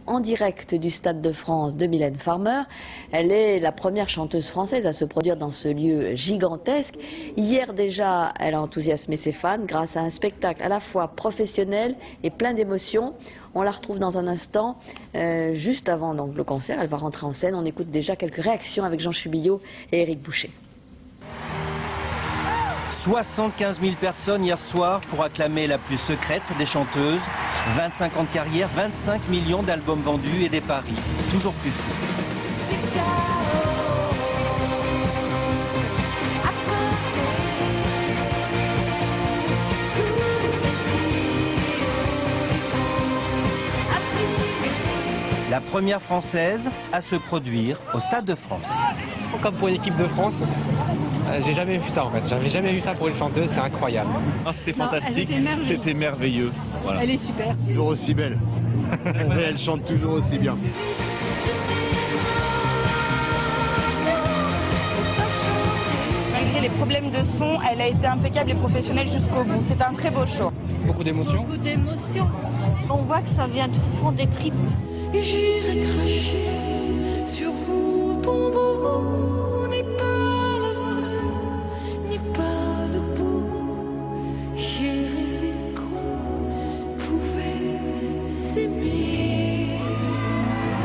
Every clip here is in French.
En direct du Stade de France de Mylène Farmer. Elle est la première chanteuse française à se produire dans ce lieu gigantesque. Hier déjà, elle a enthousiasmé ses fans grâce à un spectacle à la fois professionnel et plein d'émotions. On la retrouve dans un instant, juste avant donc, le concert. Elle va rentrer en scène. On écoute déjà quelques réactions avec Jean Chubillot et Éric Boucher. 75 000 personnes hier soir pour acclamer la plus secrète des chanteuses. 25 ans de carrière, 25 millions d'albums vendus et des paris toujours plus fous. La première française à se produire au Stade de France. Comme pour l'équipe de France, j'ai jamais vu ça en fait. J'avais jamais vu ça pour une chanteuse, c'est incroyable. Ah, c'était fantastique, c'était merveilleux. Voilà. Elle est super. Toujours aussi belle. Et elle chante toujours aussi bien. Malgré les problèmes de son, elle a été impeccable et professionnelle jusqu'au bout. C'est un très beau show. Beaucoup d'émotions. Beaucoup d'émotions. On voit que ça vient du fond des tripes. J'irai cracher sur vous, tombeau n'est pas le vrai, n'est pas le beau. J'ai rêvé qu'on pouvait s'aimer.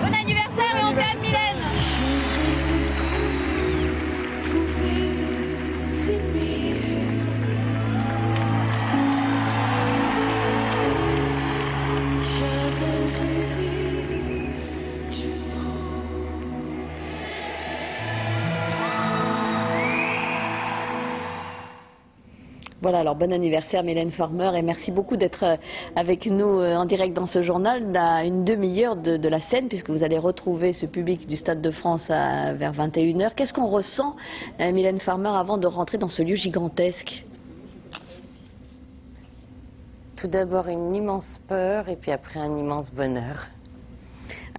Bon anniversaire et on t'aime, Mylène. J'ai rêvé qu'on pouvait s'aimer. J'avais rêvé. Voilà, alors bon anniversaire Mylène Farmer et merci beaucoup d'être avec nous en direct dans ce journal à une demi-heure de la scène puisque vous allez retrouver ce public du Stade de France vers 21h. Qu'est-ce qu'on ressent, Mylène Farmer, avant de rentrer dans ce lieu gigantesque? Tout d'abord une immense peur et puis après un immense bonheur.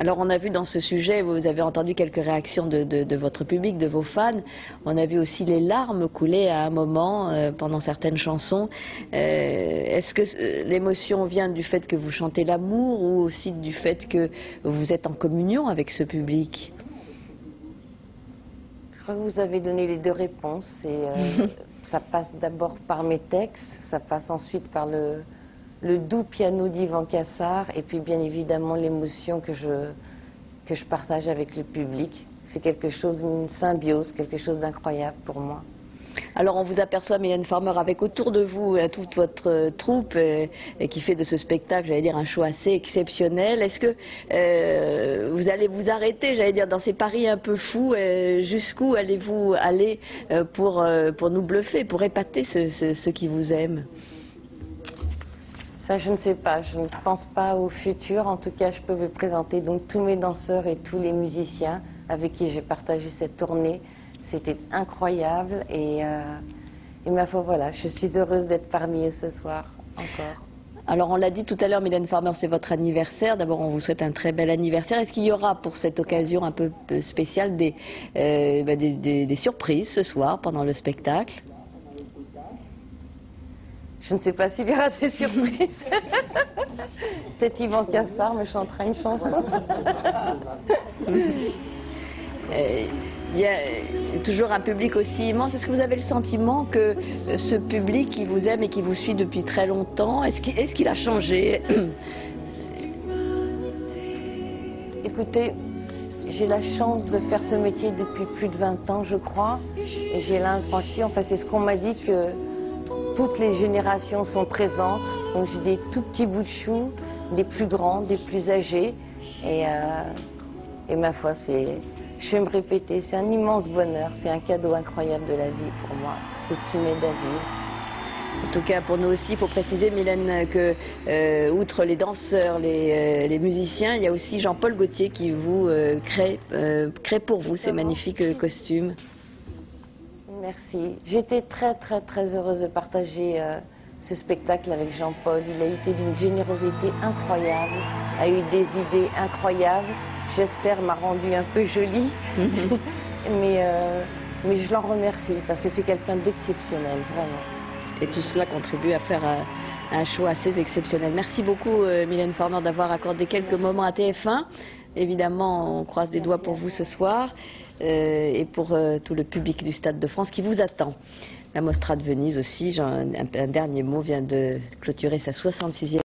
Alors on a vu dans ce sujet, vous avez entendu quelques réactions de votre public, de vos fans. On a vu aussi les larmes couler à un moment pendant certaines chansons. Est-ce que l'émotion vient du fait que vous chantez l'amour ou aussi du fait que vous êtes en communion avec ce public? Je crois que vous avez donné les deux réponses. Et, ça passe d'abord par mes textes, ça passe ensuite par le doux piano d'Yvan Cassar et puis bien évidemment l'émotion que je partage avec le public. C'est quelque chose, une symbiose, quelque chose d'incroyable pour moi. Alors on vous aperçoit, Mylène Farmer, avec autour de vous toute votre troupe qui fait de ce spectacle, j'allais dire, un show assez exceptionnel. Est-ce que vous allez vous arrêter, j'allais dire, dans ces paris un peu fous? Jusqu'où allez-vous aller pour nous bluffer, pour épater ceux qui vous aiment? Ça, je ne sais pas. Je ne pense pas au futur. En tout cas, je peux vous présenter donc tous mes danseurs et tous les musiciens avec qui j'ai partagé cette tournée. C'était incroyable et ma foi, voilà, je suis heureuse d'être parmi eux ce soir encore. Alors on l'a dit tout à l'heure, Mylène Farmer, c'est votre anniversaire. D'abord, on vous souhaite un très bel anniversaire. Est-ce qu'il y aura pour cette occasion un peu spéciale des surprises ce soir pendant le spectacle? Je ne sais pas s'il y aura des surprises. Peut-être Yvan Cassar me chantera une chanson. Il y a toujours un public aussi immense. Est-ce que vous avez le sentiment que ce public qui vous aime et qui vous suit depuis très longtemps, est-ce qu'il a changé? Écoutez, j'ai la chance de faire ce métier depuis plus de 20 ans, je crois. Et j'ai l'impression, enfin c'est ce qu'on m'a dit, que toutes les générations sont présentes. Donc j'ai des tout petits bouts de chou, des plus grands, des plus âgés. Et ma foi, je vais me répéter, c'est un immense bonheur, c'est un cadeau incroyable de la vie pour moi. C'est ce qui m'aide à vivre. En tout cas, pour nous aussi, il faut préciser, Mylène, que outre les danseurs, les musiciens, il y a aussi Jean-Paul Gaultier qui vous crée pour vous ces magnifiques costumes. Merci. J'étais très très très heureuse de partager ce spectacle avec Jean-Paul. Il a été d'une générosité incroyable, a eu des idées incroyables. J'espère m'a rendu un peu jolie, mais je l'en remercie parce que c'est quelqu'un d'exceptionnel, vraiment. Et tout cela contribue à faire un choix assez exceptionnel. Merci beaucoup Mylène Farmer d'avoir accordé quelques moments à TF1. Évidemment, on croise des doigts pour vous ce soir et pour tout le public du Stade de France qui vous attend. La Mostra de Venise aussi, un dernier mot, vient de clôturer sa 66e